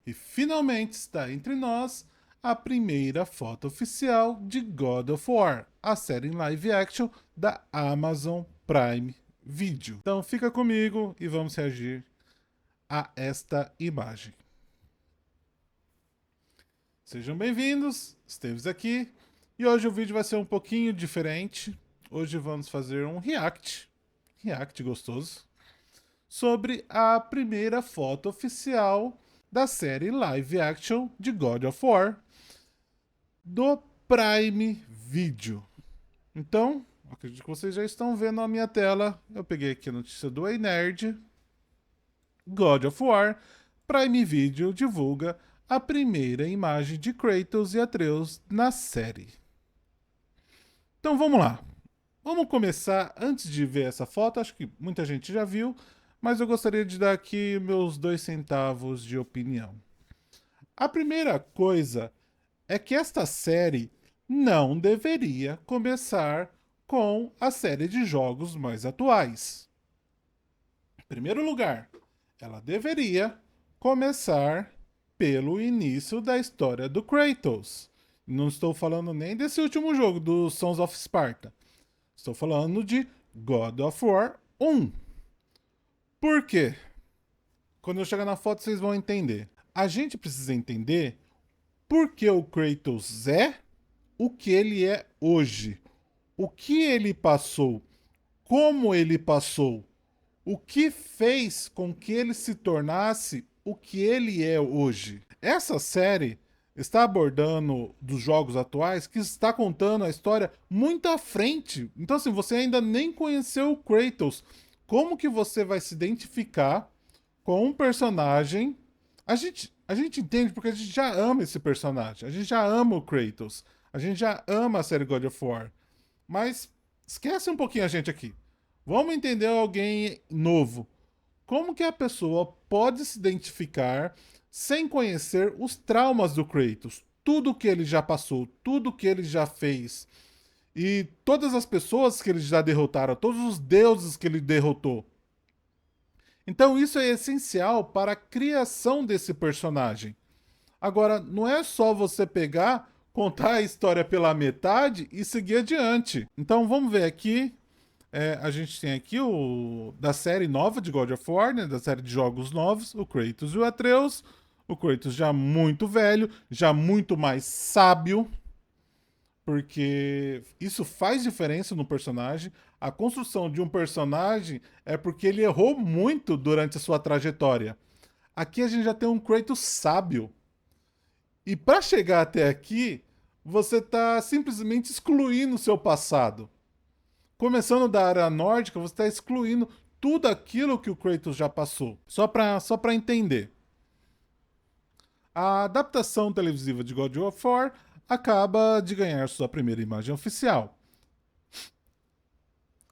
E finalmente está entre nós a primeira foto oficial de God of War, a série em live action da Amazon Prime Video. Então fica comigo e vamos reagir a esta imagem. Sejam bem-vindos, Esteves aqui, e hoje o vídeo vai ser um pouquinho diferente. Hoje vamos fazer um react gostoso, sobre a primeira foto oficial da série live action de God of War do Prime Video. Então, acredito que vocês já estão vendo a minha tela. Eu peguei aqui a notícia do Ei Nerd. God of War, Prime Video divulga a primeira imagem de Kratos e Atreus na série. Então vamos lá. Vamos começar, antes de ver essa foto, acho que muita gente já viu, mas eu gostaria de dar aqui meus 2 centavos de opinião. A primeira coisa é que esta série não deveria começar com a série de jogos mais atuais. Em primeiro lugar, ela deveria começar pelo início da história do Kratos. Não estou falando nem desse último jogo, do Sons of Sparta. Estou falando de God of War 1. Por quê? Quando eu chegar na foto, vocês vão entender. A gente precisa entender por que o Kratos é o que ele é hoje. O que ele passou, como ele passou, o que fez com que ele se tornasse o que ele é hoje. Essa série está abordando dos jogos atuais que está contando a história muito à frente. Então, assim, você ainda nem conheceu o Kratos. Como que você vai se identificar com um personagem? A gente entende porque a gente já ama esse personagem. A gente já ama o Kratos. A gente já ama a série God of War. Mas esquece um pouquinho a gente aqui. Vamos entender alguém novo. Como que a pessoa pode se identificar sem conhecer os traumas do Kratos? Tudo que ele já passou, tudo que ele já fez. E todas as pessoas que ele já derrotaram, todos os deuses que ele derrotou. Então isso é essencial para a criação desse personagem. Agora, não é só você pegar, contar a história pela metade e seguir adiante. Então vamos ver aqui. A gente tem aqui o da série nova de God of War, né, da série de jogos novos, o Kratos e o Atreus. O Kratos já muito velho, já muito mais sábio, porque isso faz diferença no personagem. A construção de um personagem é porque ele errou muito durante a sua trajetória. Aqui a gente já tem um Kratos sábio. E para chegar até aqui, você está simplesmente excluindo o seu passado. Começando da área nórdica, você está excluindo tudo aquilo que o Kratos já passou. Só para entender. A adaptação televisiva de God of War acaba de ganhar sua primeira imagem oficial.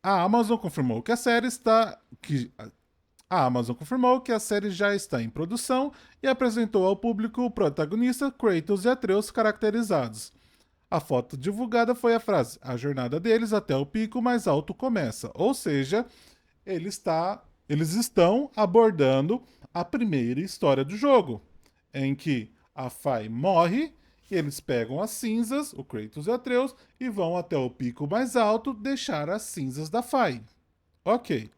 A Amazon confirmou que a série está. A Amazon confirmou que a série já está em produção e apresentou ao público o protagonista Kratos e Atreus caracterizados. A foto divulgada foi a frase: "A jornada deles até o pico mais alto começa." Ou seja, eles estão abordando a primeira história do jogo, em que a Fai morre e eles pegam as cinzas, o Kratos e Atreus, e vão até o pico mais alto deixar as cinzas da Fai. Ok.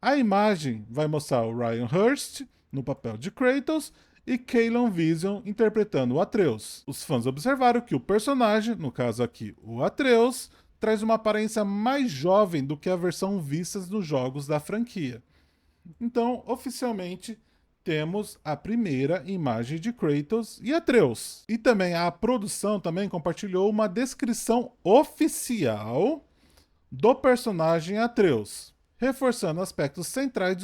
A imagem vai mostrar o Ryan Hurst no papel de Kratos e Kaylan Vision interpretando o Atreus. Os fãs observaram que o personagem, no caso aqui o Atreus, traz uma aparência mais jovem do que a versão vista nos jogos da franquia. Então, oficialmente, temos a primeira imagem de Kratos e Atreus. E também a produção também compartilhou uma descrição oficial do personagem Atreus, reforçando aspectos centrais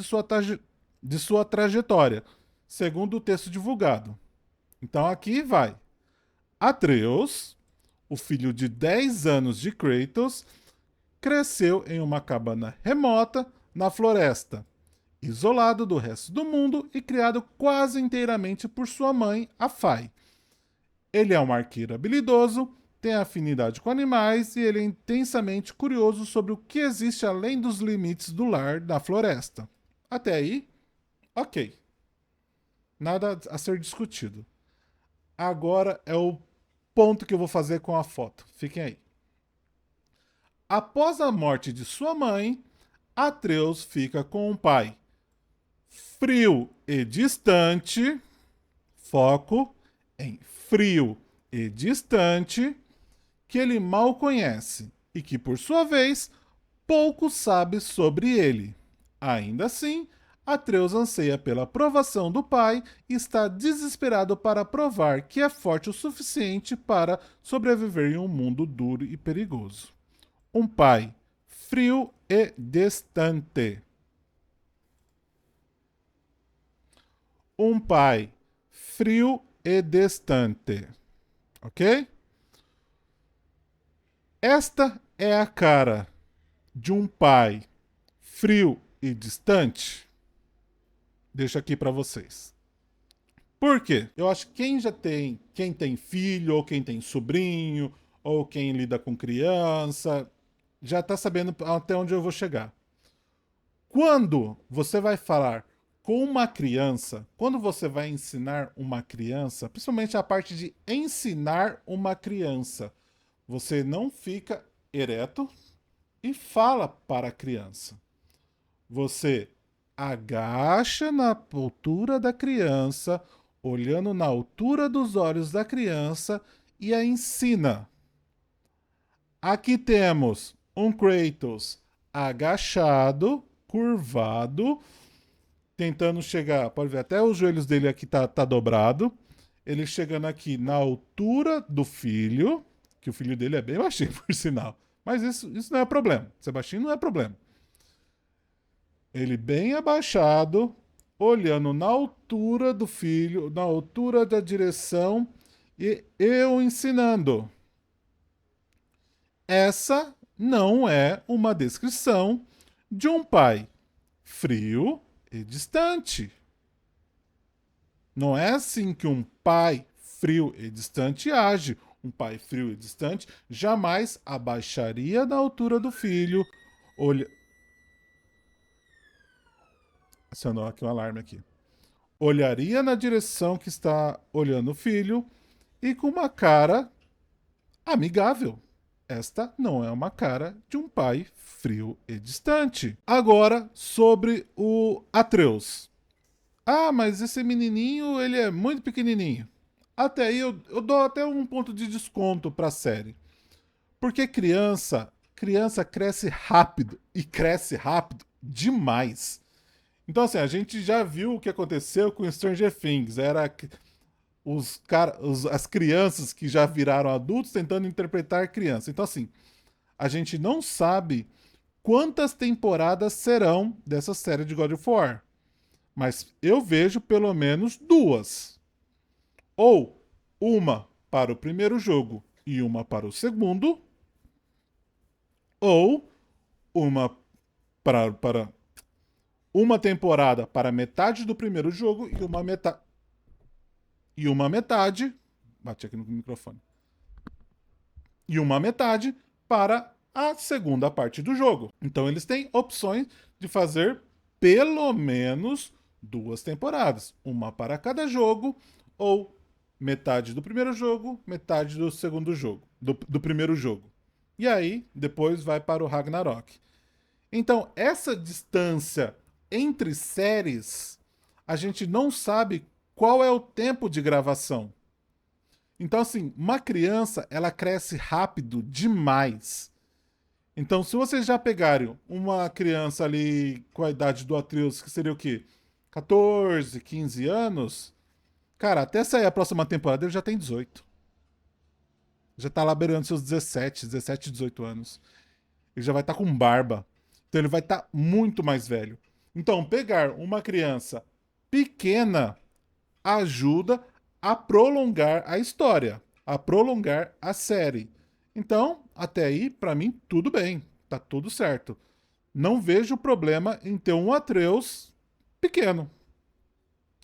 de sua trajetória, segundo o texto divulgado. Então aqui vai. Atreus, o filho de 10 anos de Kratos, cresceu em uma cabana remota na floresta, isolado do resto do mundo e criado quase inteiramente por sua mãe, a Fai. Ele é um arqueiro habilidoso, tem afinidade com animais e ele é intensamente curioso sobre o que existe além dos limites do lar da floresta. Até aí, ok. Nada a ser discutido. Agora é o ponto que eu vou fazer com a foto. Fiquem aí. Após a morte de sua mãe, Atreus fica com um pai frio e distante. Foco em frio e distante, que ele mal conhece e que, por sua vez, pouco sabe sobre ele. Ainda assim, Atreus anseia pela aprovação do pai e está desesperado para provar que é forte o suficiente para sobreviver em um mundo duro e perigoso. Um pai frio e distante. Um pai frio e distante. Ok? Esta é a cara de um pai frio e distante. Deixo aqui para vocês. Por quê? Eu acho que quem tem filho, ou quem tem sobrinho, ou quem lida com criança, já está sabendo até onde eu vou chegar. Quando você vai falar com uma criança, quando você vai ensinar uma criança, principalmente a parte de ensinar uma criança, você não fica ereto e fala para a criança. Você agacha na altura da criança, olhando na altura dos olhos da criança e a ensina. Aqui temos um Kratos agachado, curvado, tentando chegar. Pode ver, até os joelhos dele aqui tá dobrado. Ele chegando aqui na altura do filho, que o filho dele é bem baixinho, por sinal. Mas isso não é problema. Ser baixinho não é problema. Ele bem abaixado, olhando na altura do filho, na altura da direção, e eu ensinando. Essa não é uma descrição de um pai frio e distante. Não é assim que um pai frio e distante age. Um pai frio e distante jamais abaixaria da altura do filho. Olha... Acionou aqui um alarme aqui. Olharia na direção que está olhando o filho e com uma cara amigável. Esta não é uma cara de um pai frio e distante. Agora, sobre o Atreus. Ah, mas esse menininho, ele é muito pequenininho. Até aí eu dou até um ponto de desconto para a série. Porque criança cresce rápido e cresce rápido demais. Então assim, a gente já viu o que aconteceu com Stranger Things. Era as crianças que já viraram adultos tentando interpretar criança. Então assim, a gente não sabe quantas temporadas serão dessa série de God of War. Mas eu vejo pelo menos duas. Ou uma para o primeiro jogo e uma para o segundo, ou uma para uma temporada para metade do primeiro jogo e uma metade, bati aqui no microfone. E uma metade para a segunda parte do jogo. Então eles têm opções de fazer pelo menos duas temporadas, uma para cada jogo ou metade do primeiro jogo, metade do segundo jogo, do primeiro jogo. E aí, depois vai para o Ragnarok. Então, essa distância entre séries, a gente não sabe qual é o tempo de gravação. Então, assim, uma criança, ela cresce rápido demais. Então, se vocês já pegarem uma criança ali com a idade do Atreus, que seria o quê? 14, 15 anos, cara, até sair a próxima temporada ele já tem 18. Já tá lá beirando seus 17, 18 anos. Ele já vai estar com barba. Então ele vai estar muito mais velho. Então, pegar uma criança pequena ajuda a prolongar a história, a prolongar a série. Então, até aí, pra mim, tudo bem. Tá tudo certo. Não vejo problema em ter um Atreus pequeno.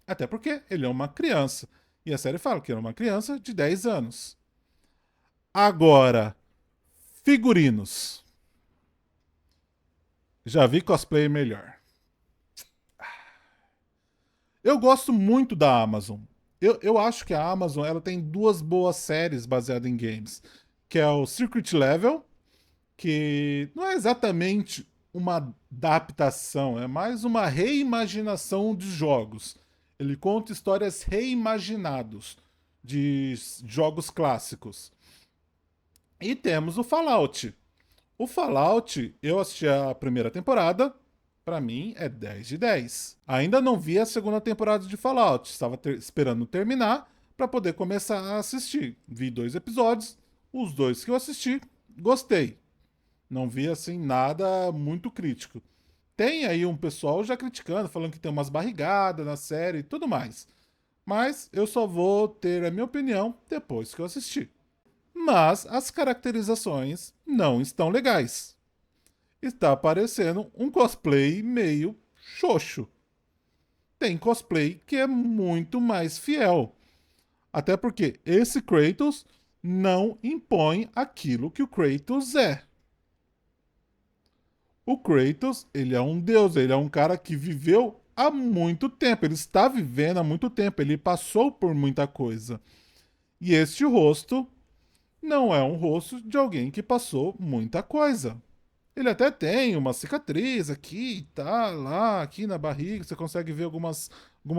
Até porque ele é uma criança. E a série fala que ele é uma criança de 10 anos. Agora, figurinos. Já vi cosplay melhor. Eu gosto muito da Amazon. Eu acho que a Amazon ela tem duas boas séries baseadas em games, que é o Secret Level, que não é exatamente uma adaptação, é mais uma reimaginação de jogos. Ele conta histórias reimaginados de jogos clássicos. E temos o Fallout. O Fallout, eu assisti a primeira temporada, pra mim é 10 de 10. Ainda não vi a segunda temporada de Fallout, estava esperando terminar pra poder começar a assistir. Vi 2 episódios, os 2 que eu assisti, gostei. Não vi assim nada muito crítico. Tem aí um pessoal já criticando, falando que tem umas barrigadas na série e tudo mais. Mas eu só vou ter a minha opinião depois que eu assistir. Mas as caracterizações não estão legais. Está parecendo um cosplay meio xoxo. Tem cosplay que é muito mais fiel. Até porque esse Kratos não impõe aquilo que o Kratos é. O Kratos, ele é um deus, ele é um cara que viveu há muito tempo, ele está vivendo há muito tempo, ele passou por muita coisa. E este rosto não é um rosto de alguém que passou muita coisa. Ele até tem uma cicatriz aqui, tá, lá, aqui na barriga, você consegue ver algumas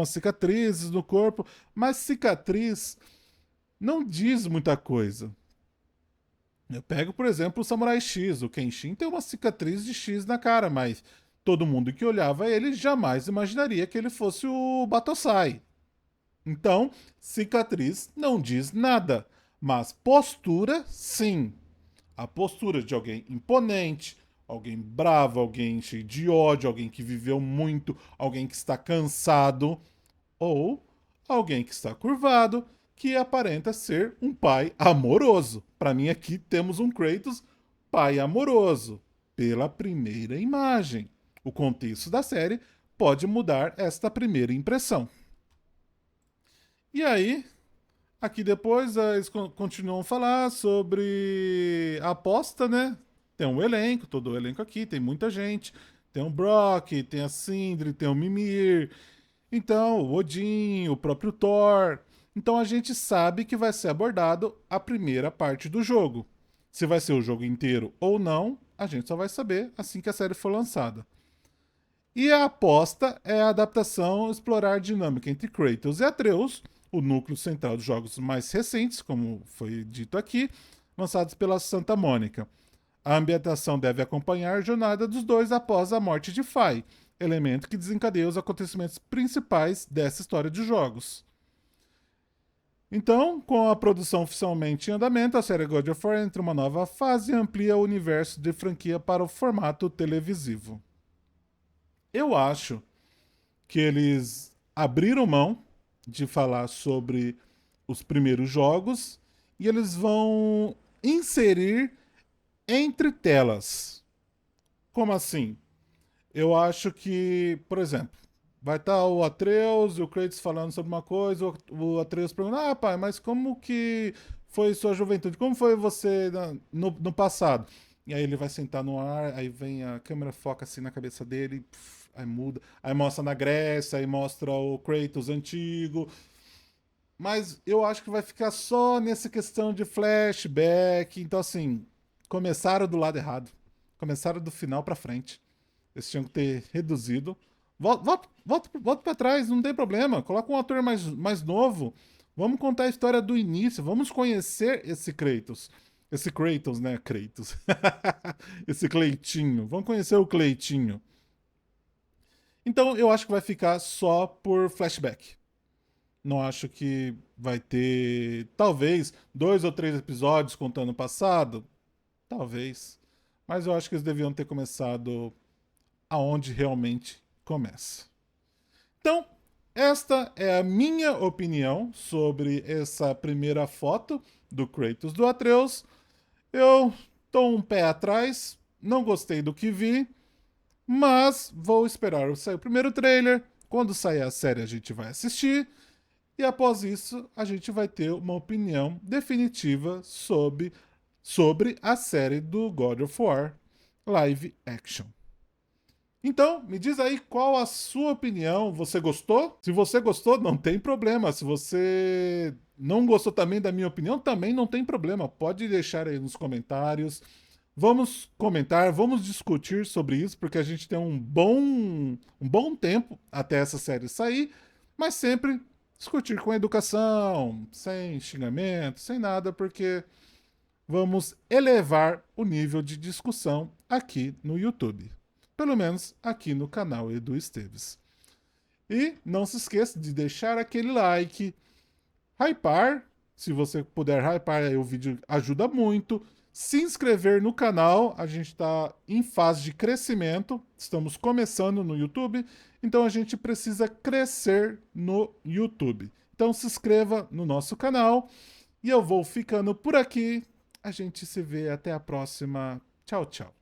cicatrizes no corpo, mas cicatriz não diz muita coisa. Eu pego, por exemplo, o Samurai X. O Kenshin tem uma cicatriz de X na cara, mas todo mundo que olhava ele jamais imaginaria que ele fosse o Batosai. Então, cicatriz não diz nada, mas postura, sim. A postura de alguém imponente, alguém bravo, alguém cheio de ódio, alguém que viveu muito, alguém que está cansado, ou alguém que está curvado, que aparenta ser um pai amoroso. Para mim, aqui temos um Kratos pai amoroso, pela primeira imagem. O contexto da série pode mudar esta primeira impressão. E aí, aqui depois eles continuam a falar sobre a aposta, né? Tem um elenco, todo o elenco aqui, tem muita gente. Tem o Brock, tem a Sindri, tem o Mimir, então, o Odin, o próprio Thor. Então a gente sabe que vai ser abordado a primeira parte do jogo. Se vai ser o jogo inteiro ou não, a gente só vai saber assim que a série for lançada. E a aposta é a adaptação explorar a dinâmica entre Kratos e Atreus, o núcleo central dos jogos mais recentes, como foi dito aqui, lançados pela Santa Mônica. A ambientação deve acompanhar a jornada dos dois após a morte de Fai, elemento que desencadeia os acontecimentos principais dessa história de jogos. Então, com a produção oficialmente em andamento, a série God of War entra em uma nova fase e amplia o universo de franquia para o formato televisivo. Eu acho que eles abriram mão de falar sobre os primeiros jogos e eles vão inserir entre telas. Como assim? Eu acho que, por exemplo, vai estar o Atreus e o Kratos falando sobre uma coisa, o Atreus pergunta, ah, pai, mas como que foi sua juventude? Como foi você no passado? E aí ele vai sentar no ar, aí vem a câmera foca assim na cabeça dele, aí muda, aí mostra na Grécia, aí mostra o Kratos antigo. Mas eu acho que vai ficar só nessa questão de flashback. Então, assim, começaram do lado errado. Começaram do final pra frente. Eles tinham que ter reduzido. Volta pra trás, não tem problema. Coloca um ator mais novo. Vamos contar a história do início. Vamos conhecer esse Kratos. Esse Kratos, né? Kratos. Esse Cleitinho. Vamos conhecer o Cleitinho. Então eu acho que vai ficar só por flashback. Não acho que vai ter, talvez, 2 ou 3 episódios contando o passado. Talvez. Mas eu acho que eles deviam ter começado aonde realmente começa. Então, esta é a minha opinião sobre essa primeira foto do Kratos do Atreus. Eu tô um pé atrás, não gostei do que vi, mas vou esperar sair o primeiro trailer. Quando sair a série, a gente vai assistir. E após isso, a gente vai ter uma opinião definitiva sobre a série do God of War live action. Então, me diz aí qual a sua opinião. Você gostou? Se você gostou, não tem problema. Se você não gostou também da minha opinião, também não tem problema. Pode deixar aí nos comentários. Vamos comentar, vamos discutir sobre isso, porque a gente tem um bom tempo até essa série sair, mas sempre discutir com educação, sem xingamento, sem nada, porque vamos elevar o nível de discussão aqui no YouTube. Pelo menos aqui no canal Edu Esteves. E não se esqueça de deixar aquele like, hypar, se você puder hypar aí o vídeo ajuda muito. Se inscrever no canal, a gente está em fase de crescimento, estamos começando no YouTube, então a gente precisa crescer no YouTube. Então se inscreva no nosso canal e eu vou ficando por aqui. A gente se vê até a próxima. Tchau, tchau.